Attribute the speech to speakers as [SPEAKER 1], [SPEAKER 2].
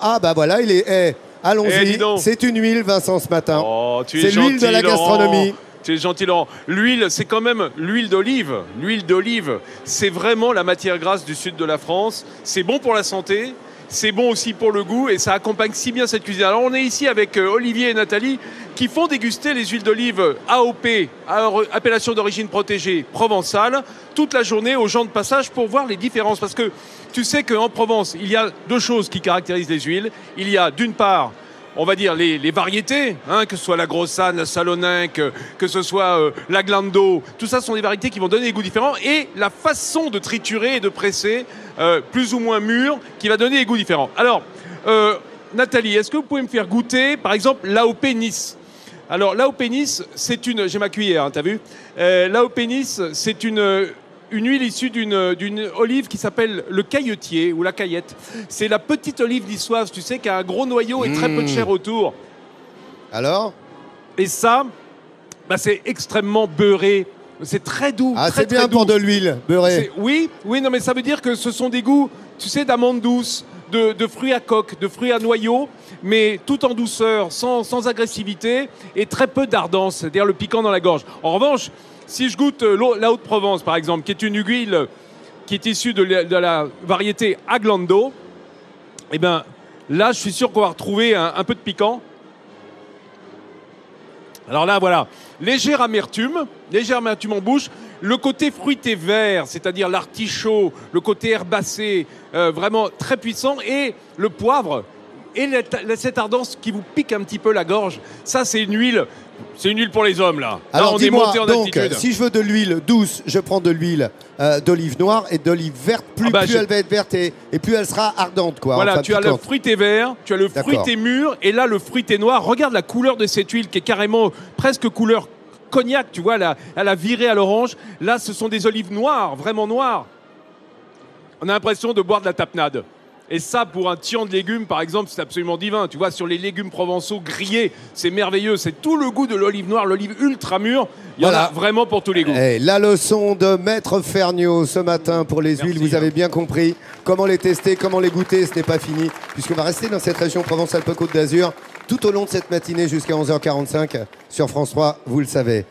[SPEAKER 1] Ah bah voilà, il est... allons-y, c'est une huile, Vincent, ce matin.
[SPEAKER 2] Oh,
[SPEAKER 1] c'est l'huile de la gastronomie.
[SPEAKER 2] Tu es gentil, Laurent. L'huile, c'est quand même l'huile d'olive. L'huile d'olive, c'est vraiment la matière grasse du sud de la France. C'est bon pour la santé, c'est bon aussi pour le goût et ça accompagne si bien cette cuisine. Alors on est ici avec Olivier et Nathalie qui font déguster les huiles d'olive AOP, appellation d'origine protégée provençale, toute la journée aux gens de passage pour voir les différences. Parce que tu sais qu'en Provence, il y a deux choses qui caractérisent les huiles. Il y a d'une part, on va dire les variétés, hein, que ce soit la Grossane, la Salonninque, que ce soit la Glando, tout ça sont des variétés qui vont donner des goûts différents, et la façon de triturer et de presser, plus ou moins mûr, qui va donner des goûts différents. Alors, Nathalie, est-ce que vous pouvez me faire goûter, par exemple, l'AOP Nice? Alors, l'AOP Nice, c'est une... J'ai ma cuillère, hein, t'as vu? L'AOP Nice, c'est une huile issue d'une olive qui s'appelle le cailletier ou la caillette. C'est la petite olive niçoise, tu sais, qui a un gros noyau et très peu de chair autour.
[SPEAKER 1] Alors?
[SPEAKER 2] Et ça, bah, c'est extrêmement beurré. C'est très doux.
[SPEAKER 1] Ah,
[SPEAKER 2] c'est
[SPEAKER 1] bien pour de l'huile beurrée.
[SPEAKER 2] Oui, non, mais ça veut dire que ce sont des goûts, tu sais, d'amandes douces, de fruits à coque, de fruits à noyaux, mais tout en douceur, sans agressivité et très peu d'ardence, c'est-à-dire le piquant dans la gorge. En revanche, si je goûte la Haute-Provence, par exemple, qui est une huile qui est issue de la variété Aglando, eh bien, là, je suis sûr qu'on va retrouver un peu de piquant. Alors là, voilà, légère amertume en bouche. Le côté fruité vert, c'est-à-dire l'artichaut, le côté herbacé, vraiment très puissant. Et le poivre et cette ardence qui vous pique un petit peu la gorge. Ça, c'est une huile pour les hommes, là.
[SPEAKER 1] Alors dis-moi, donc,
[SPEAKER 2] altitude.
[SPEAKER 1] si je veux de l'huile douce, je prends de l'huile d'olive noire et d'olive verte. Plus elle va être verte et plus elle sera ardente, quoi.
[SPEAKER 2] Voilà,
[SPEAKER 1] enfin,
[SPEAKER 2] tu as le fruité vert, tu as le fruité mûr, et là, le fruité noir. Regarde la couleur de cette huile qui est carrément presque couleur cognac, tu vois, elle a viré à l'orange. Là, ce sont des olives noires, vraiment noires. On a l'impression de boire de la tapenade. Et ça, pour un tian de légumes, par exemple, c'est absolument divin. Tu vois, sur les légumes provençaux grillés, c'est merveilleux. C'est tout le goût de l'olive noire, l'olive ultra mûre. Il y en a vraiment pour tous les goûts.
[SPEAKER 1] Et la leçon de Maître Ferniaud ce matin pour les huiles, vous avez bien compris. Comment les tester, comment les goûter, ce n'est pas fini. Puisqu'on va rester dans cette région Provence-Alpes-Côte d'Azur tout au long de cette matinée jusqu'à 11h45 sur France 3, vous le savez.